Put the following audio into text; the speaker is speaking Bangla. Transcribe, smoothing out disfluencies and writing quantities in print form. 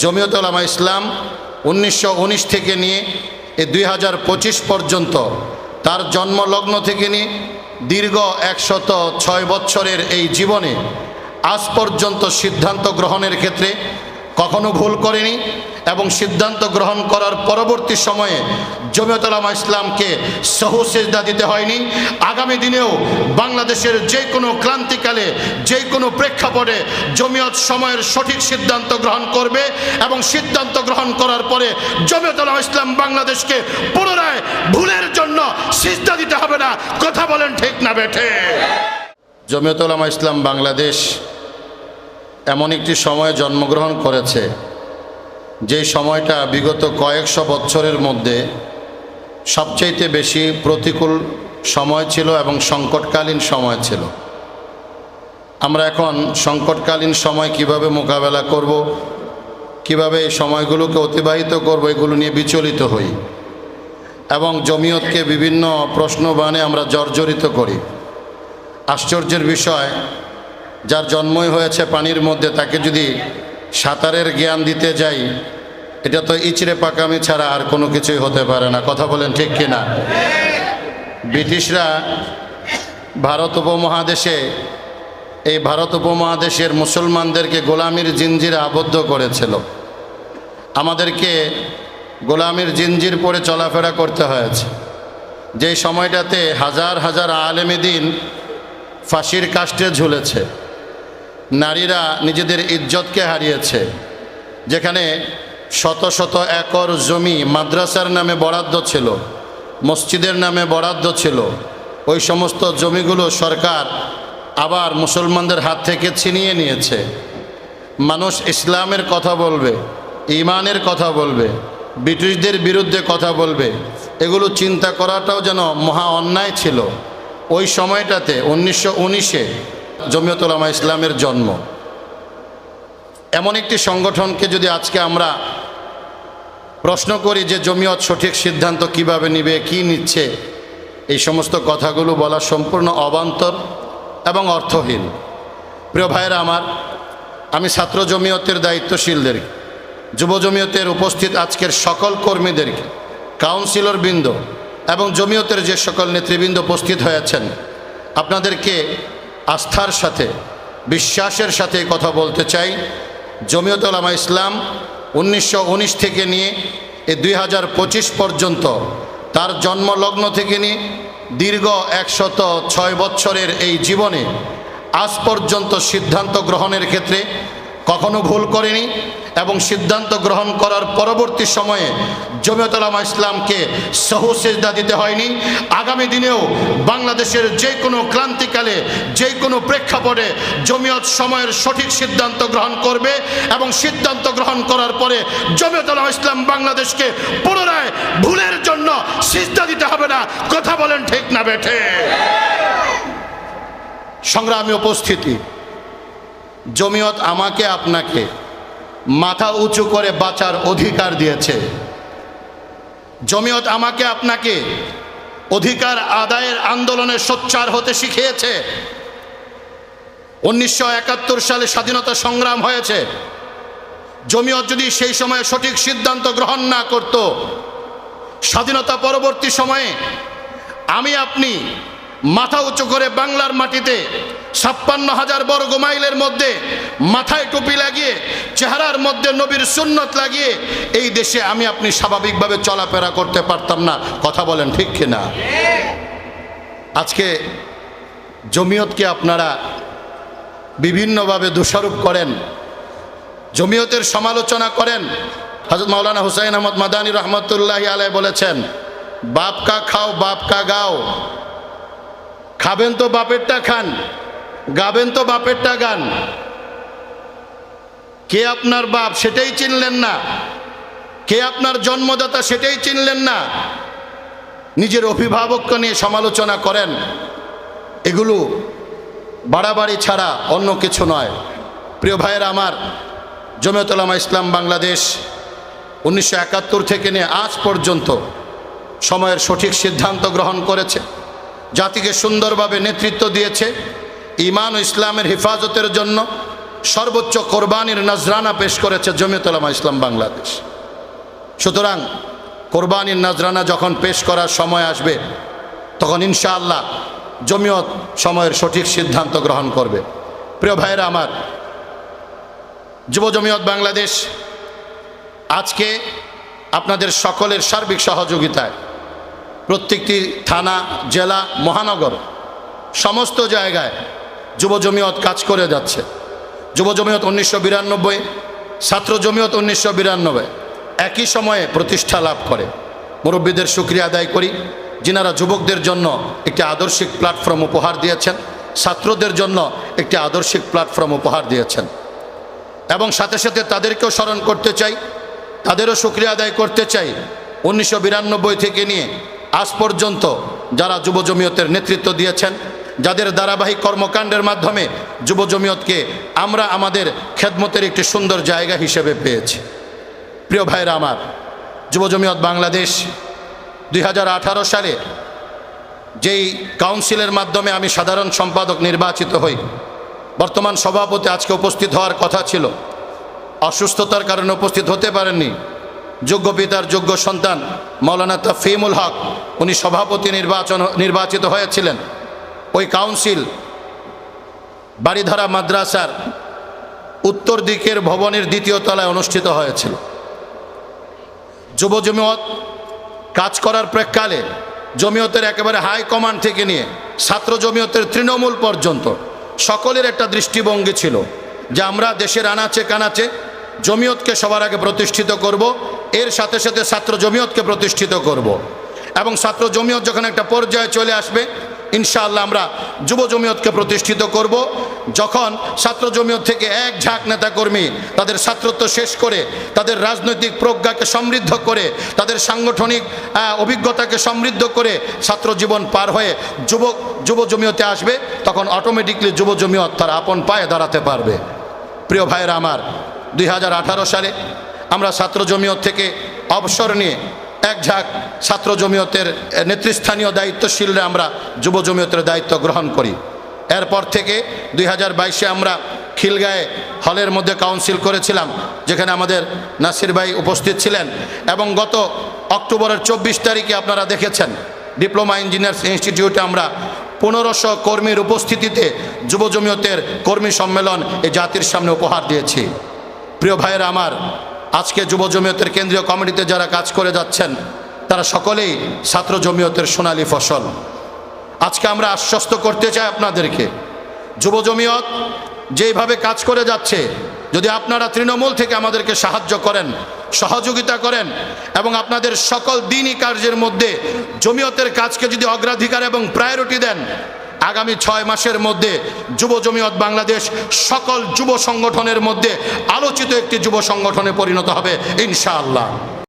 জমিয়ত উলামা ইসলাম 1919 থেকে নিয়ে 2025 পর্যন্ত তার জন্মলগ্ন থেকে নিয়ে দীর্ঘ 106 বছরের এই জীবনে আজ পর্যন্ত সিদ্ধান্ত গ্রহণের ক্ষেত্রে কখনো ভুল করেনি এবং সিদ্ধান্ত গ্রহণ করার পরবর্তী সময়ে জমিয়ত উলামা ইসলামকে সহু সিজদা দিতে হয়নি। আগামী দিনেও বাংলাদেশের যে কোনো ক্রান্তিকালে যে কোনো প্রেক্ষাপটে জমিয়ত সময়ের সঠিক সিদ্ধান্ত গ্রহণ করবে এবং সিদ্ধান্ত গ্রহণ করার পরে জমিয়ত উলামা ইসলাম বাংলাদেশকে পুনরায় ভুলের জন্য সিজদা দিতে হবে না। কথা বলেন ঠিক না বেঠে? জমিয়ত উলামা ইসলাম বাংলাদেশ এমন একটি সময়ে জন্মগ্রহণ করেছে যে সময়টা বিগত কয়েকশো বছরের মধ্যে সবচাইতে বেশি প্রতিকূল সময় ছিল এবং সংকটকালীন সময় ছিল। আমরা এখন সংকটকালীন সময় কিভাবে মোকাবেলা করব, কিভাবে এই সময়গুলোকে অতিবাহিত করব, এগুলো নিয়ে বিচলিত হই এবং জমিয়তকে বিভিন্ন প্রশ্নবাণে আমরা জর্জরিত করি। আশ্চর্যের বিষয়, যার জন্মই হয়েছে পানির মধ্যে তাকে যদি সাঁতারের জ্ঞান দিতে যাই, এটা তো ইচড়ে পাকামি ছাড়া আর কোনো কিছুই হতে পারে না। কথা বলেন ঠিক কিনা? ব্রিটিশরা ভারত উপমহাদেশে এই ভারত উপমহাদেশের মুসলমানদেরকে গোলামির জিঞ্জিরে আবদ্ধ করেছিল। আমাদেরকে গোলামির জিঞ্জির পরে চলাফেরা করতে হয়েছে। যেই সময়টাতে হাজার হাজার আলেমে দ্বীন ফাঁসির কাষ্ঠে ঝুলেছে, নারীরা নিজেদের ইজ্জতকে হারিয়েছে, যেখানে শত শত একর জমি মাদ্রাসার নামে বরাদ্দ ছিল, মসজিদের নামে বরাদ্দ ছিল, ওই সমস্ত জমিগুলো সরকার আবার মুসলমানদের হাত থেকে ছিনিয়ে নিয়েছে। মানুষ ইসলামের কথা বলবে, ইমানের কথা বলবে, ব্রিটিশদের বিরুদ্ধে কথা বলবে, এগুলো চিন্তা করাটাও যেন মহা অন্যায় ছিল। ওই সময়টাতে 1919-এ জমিয়ত উলামা ইসলামের জন্ম। এমন একটি সংগঠনকে যদি আজকে আমরা প্রশ্ন করি যে জমিয়ত সঠিক সিদ্ধান্ত কিভাবে নিবে, কি নিচ্ছে, এই সমস্ত কথাগুলো বলা সম্পূর্ণ অবান্তর এবং অর্থহীন। প্রিয় ভাইয়েরা আমার, আমি ছাত্র জমিয়তের দায়িত্বশীলদের, যুব জমিয়তের উপস্থিত আজকের সকল কর্মীদেরকে, কাউন্সিলর বৃন্দ এবং জমিয়তের যে সকল নেতৃবৃন্দ উপস্থিত হয়েছেন, আপনাদেরকে আস্থার সাথে, বিশ্বাসের সাথে কথা বলতে চাই। জমিয়ত উলামা ইসলাম 1919 থেকে নিয়ে 2025 পর্যন্ত তার জন্মলগ্ন থেকে নিয়ে দীর্ঘ 106 বছরের এই জীবনে আজ পর্যন্ত সিদ্ধান্ত গ্রহণের ক্ষেত্রে কখনো ভুল করেনি এবং সিদ্ধান্ত গ্রহণ করার পরবর্তী সময়ে জমিয়ত উলামা ইসলামকে সহু সিজদা দিতে হয়নি। আগামী দিনেও বাংলাদেশের যে কোনো ক্রান্তিকালে যে কোনো প্রেক্ষাপটে জমিয়ত সময়ের সঠিক সিদ্ধান্ত গ্রহণ করবে এবং সিদ্ধান্ত গ্রহণ করার পরে জমিয়ত উলামা ইসলাম বাংলাদেশকে পুনরায় ভুলের জন্য সিজদা দিতে হবে না। কথা বলেন ঠিক না বেঠে? সংগ্রামী উপস্থিতি, জমিয়ত আমাকে আপনাকে মাথা উঁচু করে বাঁচার অধিকার দিয়েছে। জমিয়ত আমাকে আপনাকে অধিকার আদায়ের আন্দোলনে সোচ্চার হতে শিখিয়েছে। 1971 সালে স্বাধীনতা সংগ্রাম হয়েছে। জমিয়ত যদি সেই সময়ে সঠিক সিদ্ধান্ত গ্রহণ না করত, স্বাধীনতা পরবর্তী সময়ে আমি আপনি মাথা উঁচু করে বাংলার মাটিতে 56,000 বর্গ মাইলের মধ্যে মাথায় টুপি লাগিয়ে, চেহারার মধ্যে নবীর সুন্নত লাগিয়ে এই দেশে আমি আপনি স্বাভাবিকভাবে চলাফেরা করতে পারতাম না। কথা বলেন ঠিক কিনা? আজকে জমিয়তকে আপনারা বিভিন্নভাবে দোষারোপ করেন, জমিয়তের সমালোচনা করেন। হযরত মাওলানা হুসাইন আহমদ মাদানী রহমতুল্লাহি আলাইহি বলেছেন, বাপ কা খাও বাপ কা গাও। খাবেন তো বাপেরটা খান, গাবেন তো বাপেরটা গান। কে আপনার বাপ সেটাই চিনলেন না, কে আপনার জন্মদাতা সেটাই চিনলেন না, নিজের অভিভাবককে নিয়ে সমালোচনা করেন। এগুলো বাড়াবাড়ি ছাড়া অন্য কিছু নয়। প্রিয় ভাইয়েরা আমার, জমিয়ত উলামা ইসলাম বাংলাদেশ 1971 থেকে নিয়ে আজ পর্যন্ত সময়ের সঠিক সিদ্ধান্ত গ্রহণ করেছে, জাতিকে সুন্দরভাবে নেতৃত্ব দিয়েছে, ঈমান ও ইসলামের হেফাজতের জন্য সর্বোচ্চ কোরবানির নজরানা পেশ করেছে জমিয়ত উলামা ইসলাম বাংলাদেশ। সুতরাং কোরবানির নজরানা যখন পেশ করার সময় আসবে তখন ইনশাআল্লাহ জমিয়ত সময়ের সঠিক সিদ্ধান্ত গ্রহণ করবে। প্রিয় ভাইয়েরা আমার, যুব জমিয়ত বাংলাদেশ আজকে আপনাদের সকলের সার্বিক সহযোগিতায় প্রত্যেকটি থানা, জেলা, মহানগর সমস্ত জায়গায় যুব জমিয়ত কাজ করে যাচ্ছে। যুব জমিয়ত 1992, ছাত্র জমিয়ত 1992 একই সময়ে প্রতিষ্ঠা লাভ করে। মুরব্বীদের শুকরিয়া আদায় করি যিনারা যুবকদের জন্য একটি আদর্শিক প্ল্যাটফর্ম উপহার দিয়েছেন, ছাত্রদের জন্য একটি আদর্শিক প্ল্যাটফর্ম উপহার দিয়েছেন। এবং সাথে সাথে তাদেরকেও স্মরণ করতে চাই, তাদেরও শুকরিয়া আদায় করতে চাই 1992 থেকে নিয়ে আজ পর্যন্ত যারা যুব জমিয়তের নেতৃত্ব দিয়েছেন, যাদের ধারাবাহিক কর্মকাণ্ডের মাধ্যমে যুব জমিয়তকে আমরা আমাদের খেদমতের একটি সুন্দর জায়গা হিসেবে পেয়েছি। প্রিয় ভাইরা আমার, যুব জমিয়ত বাংলাদেশ 2018 সালে যেই কাউন্সিলের মাধ্যমে আমি সাধারণ সম্পাদক নির্বাচিত হই, বর্তমান সভাপতি আজকে উপস্থিত হওয়ার কথা ছিল, অসুস্থতার কারণে উপস্থিত হতে পারেননি। যোগ্য পিতার যোগ্য সন্তান মাওলানা তাফহিমুল হক উনি সভাপতি নির্বাচিত হয়েছিলেন। ওই কাউন্সিল বাড়িধারা মাদ্রাসার উত্তর দিকের ভবনের দ্বিতীয় তলায় অনুষ্ঠিত হয়েছিল। যুব জমিয়ত কাজ করার প্রেক্ষালে জমিয়তের একেবারে হাই কমান্ড থেকে নিয়ে ছাত্র জমিয়তের তৃণমূল পর্যন্ত সকলের একটা দৃষ্টিভঙ্গি ছিল যে আমরা দেশের আনাচে কানাচে জমিয়তকে সবার আগে প্রতিষ্ঠিত করব, এর সাথে সাথে ছাত্র জমিয়তকে প্রতিষ্ঠিত করব। এবং ছাত্র জমিয়ত যখন একটা পর্যায়ে চলে আসবে ইনশাআল্লাহ আমরা যুব জমিয়তকে প্রতিষ্ঠিত করব। যখন ছাত্র জমিয়ত থেকে এক ঝাঁক নেতাকর্মী তাদের ছাত্রত্ব শেষ করে, তাদের রাজনৈতিক প্রজ্ঞাকে সমৃদ্ধ করে, তাদের সাংগঠনিক অভিজ্ঞতাকে সমৃদ্ধ করে ছাত্র জীবন পার হয়ে যুব জমিয়তে আসবে, তখন অটোমেটিকলি যুব জমিয়ত তার আপন পায়ে দাঁড়াতে পারবে। প্রিয় ভাইয়েরা আমার, 2018 সালে আমরা ছাত্র জমিয়ত থেকে অবসর নিয়ে এক ঝাঁক ছাত্র জমিয়তের নেতৃস্থানীয় দায়িত্বশীলরা আমরা যুব জমিয়তের দায়িত্ব গ্রহণ করি। এরপর থেকে 2022-এ আমরা খিলগাঁয়ে হলের মধ্যে কাউন্সিল করেছিলাম, যেখানে আমাদের নাসির ভাই উপস্থিত ছিলেন। এবং গত অক্টোবরের 24 তারিখে আপনারা দেখেছেন ডিপ্লোমা ইঞ্জিনিয়ার্স ইনস্টিটিউটে আমরা 1500 কর্মীর উপস্থিতিতে যুব জমিয়তের কর্মী সম্মেলন এই জাতির সামনে উপহার দিয়েছি। প্রিয় ভাইয়েরা আমার, আজকে যুব জমিয়তের কেন্দ্রীয় কমিটিতে যারা কাজ করে যাচ্ছেন তারা সকলেই ছাত্র জমিয়তের সোনালী ফসল। আজকে আমরা আশ্বস্ত করতে চাই আপনাদেরকে, যুব জমিয়ত যেভাবে কাজ করে যাচ্ছে, যদি আপনারা তৃণমূল থেকে আমাদেরকে সাহায্য করেন, সহযোগিতা করেন এবং আপনাদের সকল দিনই কার্যের মধ্যে জমিয়তের কাজকে যদি অগ্রাধিকার এবং প্রায়োরিটি দেন, আগামী 6 মাসের মধ্যে যুব জমিয়ত বাংলাদেশ সকল যুব সংগঠনের মধ্যে আলোচিত একটি যুব সংগঠনে পরিণত হবে ইনশাআল্লাহ।